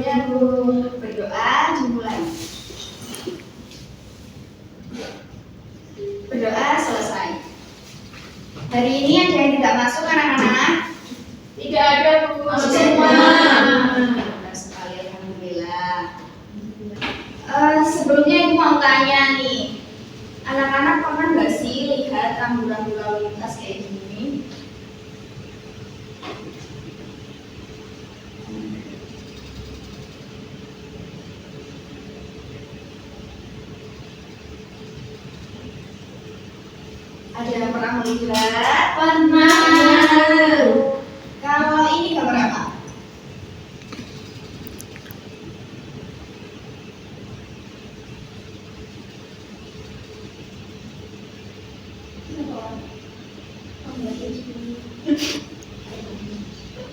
Ya Bu. Berdoa dimulai. Berdoa selesai. Hari ini ada yang tidak masuk anak-anak? Tidak ada Bu. Masuk semua. Benar sekali, alhamdulillah. Sebelumnya Ibu mau tanya nih, anak-anak pernah nggak sih lihat rambu-rambu lalu lintas kayak gini? Ada yang pernah melihat? Pernah. Kalau ini gambar apa?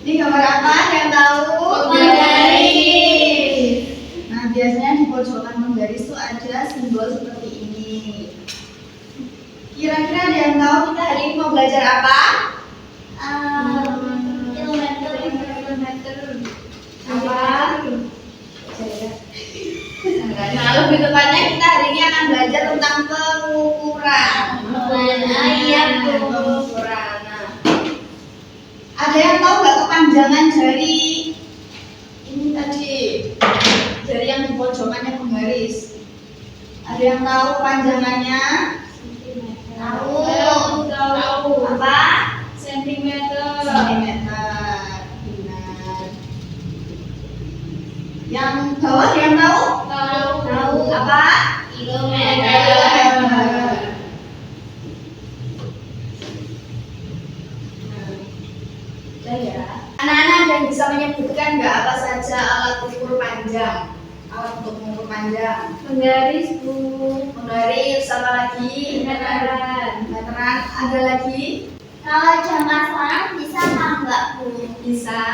Ini gambar apa? Ada yang tahu? Penggaris. Nah, biasanya di pojokan penggaris itu ada simbol seperti ini. Kira-kira ada yang tahu kita hari ini mau belajar apa? Kilometer. Apa? Nah, lebih tepatnya kita hari ini akan belajar tentang pengukuran. Iya, Bu. Pengukuran. Nah, ada yang tahu nggak kepanjangan dari ini tadi? Dari yang di pojokannya penggaris. Ada yang tahu kepanjangannya? Tahu. Apa? Sentimeter. Sentimeter. Benar. Yang bawah yang tahu? Tahu. Apa? Kilometer. Ya. Anak-anak ada yang bisa menyebutkan nggak apa saja alat ukur panjang? Alat untuk mengukur panjang. Penggaris Bu. Penggaris, apa lagi? Meteran. Meteran, ada lagi? Kalau zaman sekarang bisa tambah Bu. Bisa.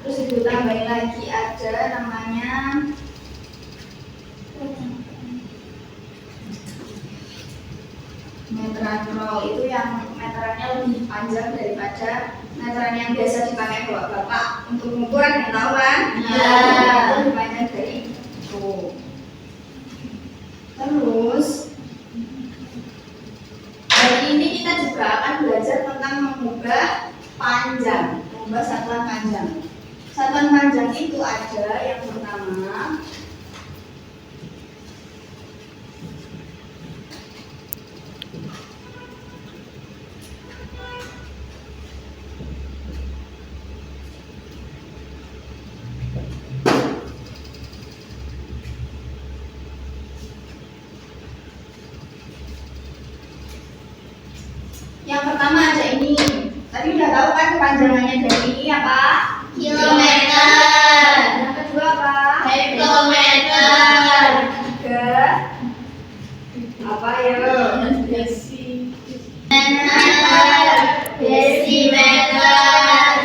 Terus ibu tambahin lagi ada namanya meteran roll. Itu yang meterannya lebih panjang daripada meteran yang biasa dipakai bapak-bapak untuk pengukuran, yang tahu kan? Iya. Itu lebih panjang dari itu. Terus hari ini kita juga akan belajar tentang mengubah panjang, mengubah satuan panjang. Satuan panjang itu ada yang pertama ada ini. Tadi udah tahu kan kepanjangannya dari ini apa? Kilometer. Yang kedua apa? Hektometer. Tiga. Apa ya? Desimeter,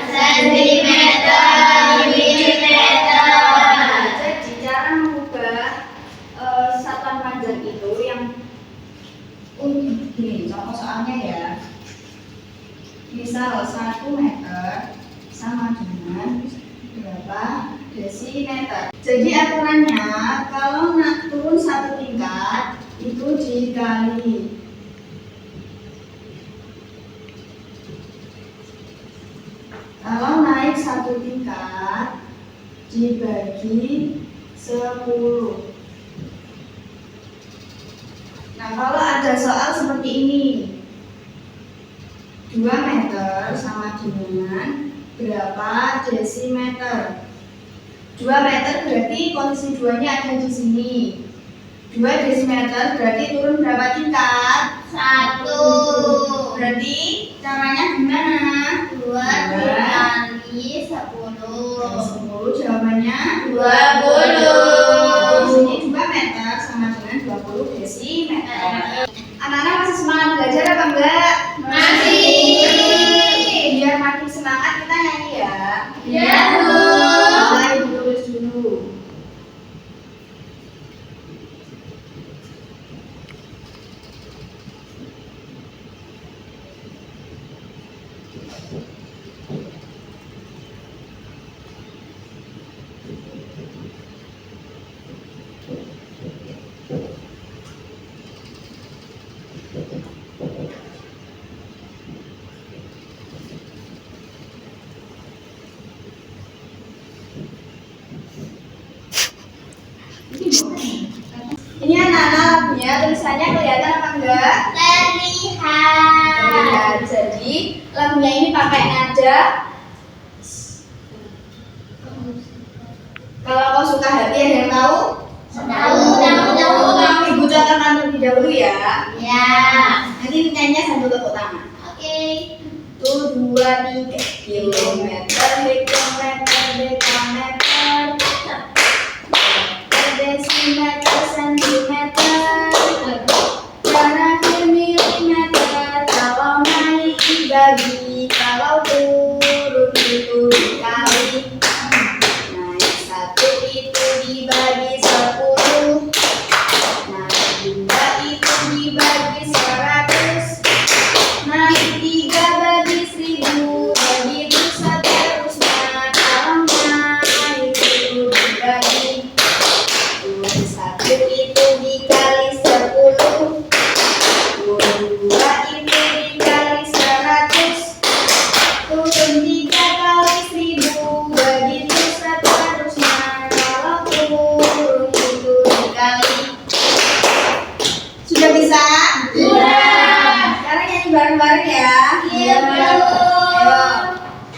sentimeter, milimeter. Jadi cara mengubah satuan panjang itu yang gini, contoh soalnya ya. Misal 1 meter sama dengan berapa desimeter. Jadi aturannya kalau turun 1 tingkat itu dikali. Kalau naik 1 tingkat dibagi 10. Nah, kalau ada soal seperti ini, 2 meter sama dengan berapa desimeter? 2 meter berarti posisi 2-nya ada di sini. 2 desimeter berarti turun berapa tingkat? 1. Berarti caranya gimana? 2 dikali 10. 10, jawabannya 20. Di sini 2 meter sama dengan 20 desimeter. Anak-anak masih semangat belajar apa enggak? Masih. Biar makin semangat kita nyanyi ya. Ya, Bu. Mulai ditulis dulu. Ini anak-anak lagunya tulisannya kelihatan apa enggak? Terlihat. Terlihat. Jadi lagunya ini pakai nada. Kalau kau suka hati ada yang tahu? Tahu. Ibu catatkan terlebih dahulu ya. Ya. Nanti nyanyinya sambil tepuk tangan. Oke. 1, 2, 3 kilometer, hektometer, dekameter, desimeter, sentimeter, terakhir milimeter. Kalau naik dibagi, kalau turun itu dikali. Naik 1 itu dibagi 10, naik 2 itu dibagi 100, naik 3 bagi 1000, begitu seterusnya. Kalau naik itu dibagi, turun 1 itu dikali 10, turun 2 itu dikali 100, turun 3 kali 1000, begitu seterusnya. Kalau turun itu dikali. Sudah bisa? Sekarang nyanyi bareng-bareng ya. Iya, Bu. Ayo.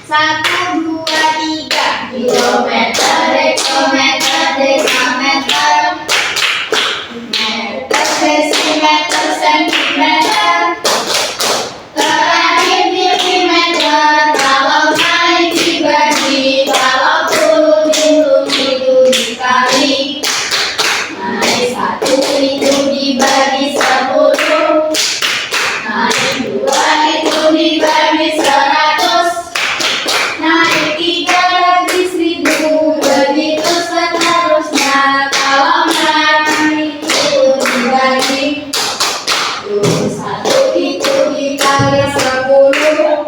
1, 2, 3 Kilometer, hektometer, dekameter, meter, desimeter, sentimeter, terakhir milimeter. Kalau naik dibagi, kalau turun itu dikali. Naik 1 itu dibagi 10, naik 2 itu dibagi 100, naik 3 bagi 1000, begitu seterusnya. Kalau naik itu dibagi, turun 1 itu dikali 10,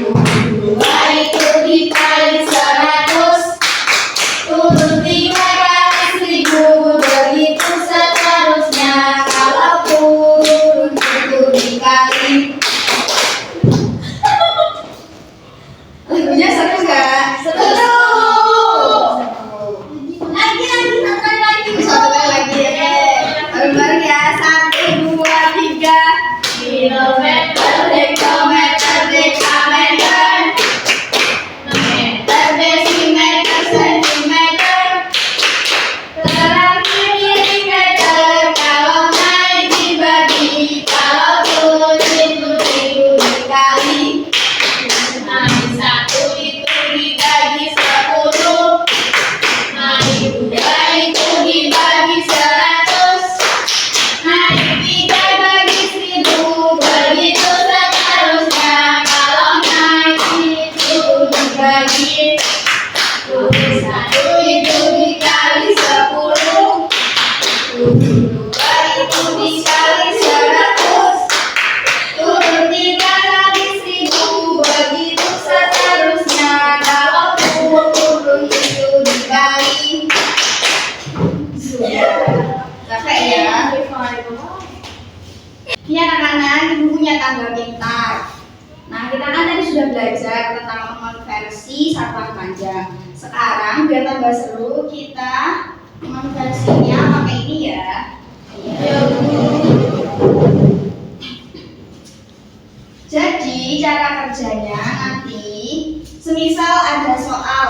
turun 2 itu dikali 100, turun 3 kali 1000, begitu seterusnya. Kalau turun itu dikali. lagunya seru nggak? Seru. Lagi, satu kali lagi. Satu kali lagi ya. Bareng-bareng ya. 1, 2, 3 Kilometer, hektometer, dekameter, meter, desimeter, sentimeter, terakhir milimeter. Kalau naik dibagi, kalau turun itu dikali. Naik 1 itu dibagi 10, naik 2 itu dibagi 100, naik 3 bagi 1000, begitu seterusnya. Kalau naik itu dibagi, turun 1 itu dikali 10, turun 2 itu dikali 100, turun 3 kali 1000, begitu seterusnya. Kalau turun itu dikali. Capek ya. Ini anak-anak, ibu punya tangga pintar. Nah, kita kan tadi sudah belajar tentang konversi satuan panjang. Sekarang biar tambah seru, kita konversinya pakai ini ya. Jadi cara kerjanya nanti, semisal ada soal.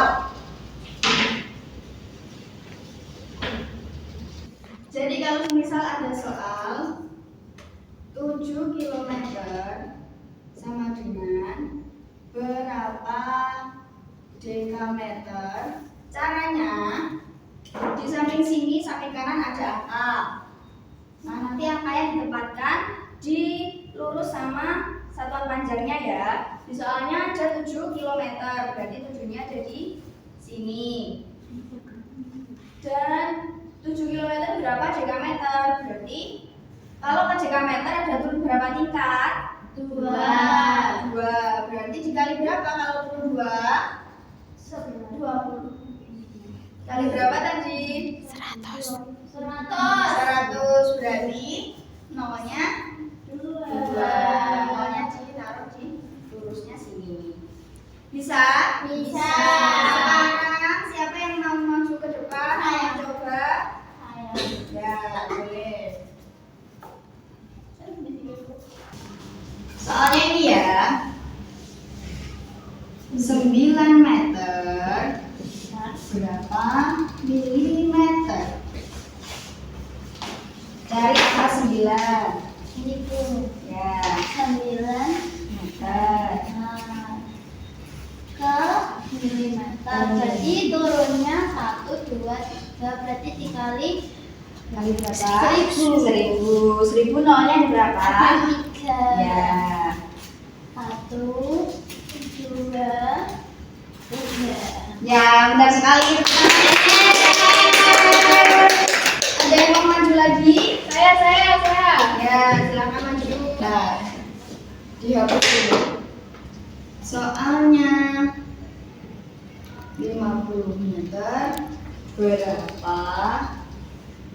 Jadi kalau semisal ada soal 7 km sama dengan berapa dekameter? Caranya di samping sini, samping kanan ada angka. Nah, nanti angka yang ditempatkan di lurus sama satuan panjangnya ya. Di soalnya ada 7 km, berarti 7-nya ada di sini. Dan 7 km berapa dekameter? Berarti kalau per dekameter ada turun berapa tingkat? 2. Berarti dikali berapa kalau turun 2? 20. Kali berapa tadi? 100. 100. Berarti nolnya 2. Nolnya ditaruh di lurusnya sini. Bisa? Bisa. Sekarang siapa yang mau maju ke depan? Ayo coba. berapa milimeter? Cari angka 9. Ini pun Ya, 9 meter. ke milimeter. Jadi turunnya 1, 2, 3. Berarti dikali Kali berapa? 1000. 1000. 1000 nolnya di berapa? 3. Ya. 1, 2, 3. Ya, benar sekali. Ada yang mau maju lagi? Saya. Ya, silakan maju. Nah, dihapus dulu. Soalnya 50 meter berapa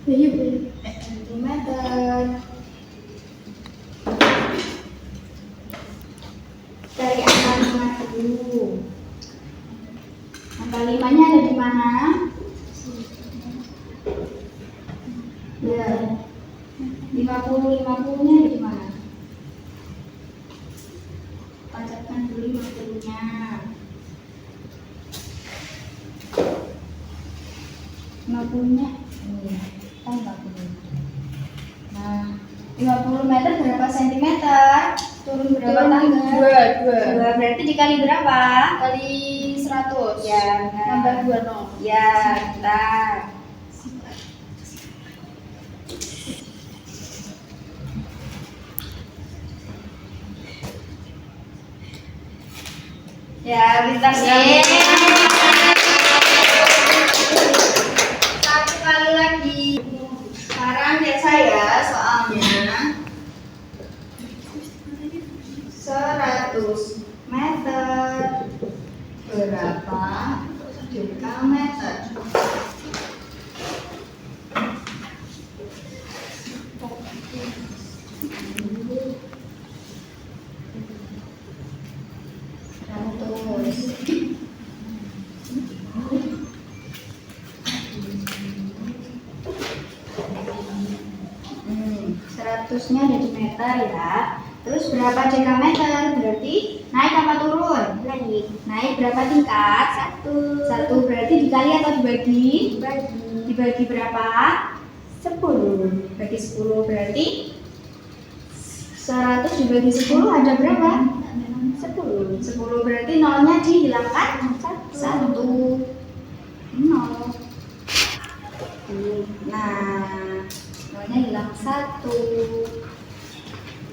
sentimeter? Cari angka 5 dulu. Angka 5-nya ada di mana? Ya. 50-50-nya ada di mana? Tancapkan dulu 50-nya. 50-nya ini. 50. Nah, 50 meter berapa sentimeter? Turun berapa tangga? 2 berarti dikali berapa? Kali 100. Ya, Nambah 2 nol. Ya, bentar. Ya, bintang sekali. Satu kali lagi. Sekarang lihat saya soalnya 100 meter berapa dekameter? Seratusnya ada di meter ya. Terus berapa dekameter? Berarti naik apa turun? Naik berapa tingkat? 1 berarti dikali atau dibagi? Dibagi berapa? 10. Bagi 10 berarti 100 dibagi 10 ada berapa? 10 berarti nolnya dihilangkan 1. 0. Nah, nolnya hilang 1.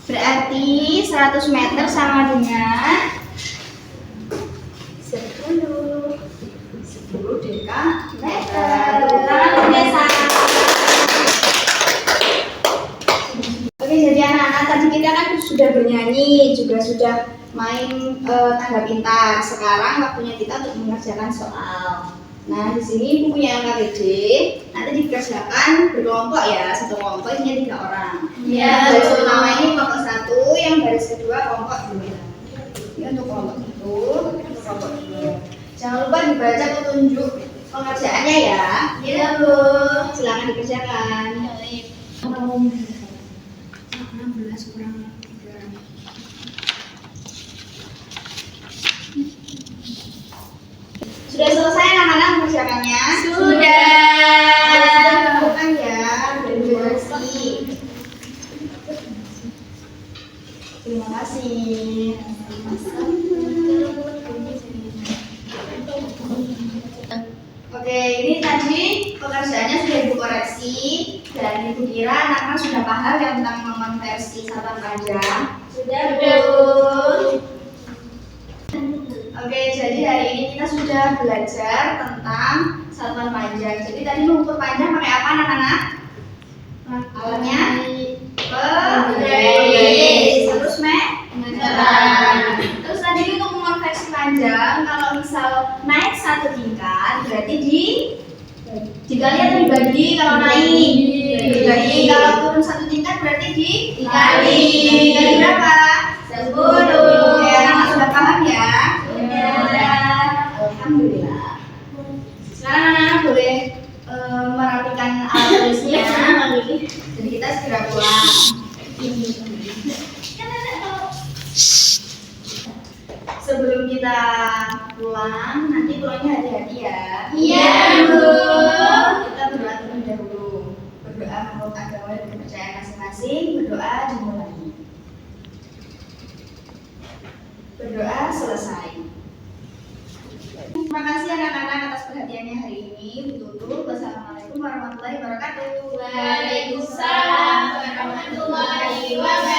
Berarti 100 meter sama dengan 10 dekameter. Tepuk tangan pemirsa. Oke, jadi anak-anak tadi kita kan sudah bernyanyi, juga sudah main tangga pintar. Sekarang waktunya kita untuk mengerjakan soal. Nah, di sini bukunya LKPD nanti dikerjakan berkelompok ya, satu kelompok isinya 3 orang. Iya. Baris pertama ini kelompok 1, yang baris kedua kelompok 2. Ini untuk kelompok 1, untuk kelompok 2. Jangan lupa dibaca petunjuk pengerjaannya ya. Iya, Bu. Silakan dikerjakan. 16 kurang 3. Sudah selesai anak-anak mengerjakannya? Sudah. Bukan ya, terima kasih. Terima kasih. Oke, ini tadi pekerjaannya sudah Ibu koreksi dan Ibu kira anak-anak sudah paham yang tentang mengonversi satuan panjang. Sudah, Bu. Oke, jadi hari ini kita sudah belajar tentang satuan panjang. Jadi tadi mengukur panjang pakai apa anak-anak? Alatnya pemberis. Terus meteran. Terus tadi untuk mengonversi panjang, kalau misal naik 1 tingkat, berarti dikali atau dibagi kalau naik? Dibagi. Kalau turun 1 tingkat berarti dikali. Dikali berapa? 10. Oke, anak-anak sudah paham ya? Alhamdulillah. Sekarang anak-anak boleh merapikan alat tulisnya. Jadi kita segera pulang. Sebelum kita pulang, nanti pulangnya hati-hati ya. Iya, Bu. Kita berdoa terlebih dahulu. Berdoa menurut agama dan kepercayaan masing-masing. Berdoa dimulai. Berdoa selesai. Terima kasih anak-anak atas perhatiannya hari ini. Bu Tutu, wassalamualaikum warahmatullahi wabarakatuh. Waalaikumsalam warahmatullahi wabarakatuh.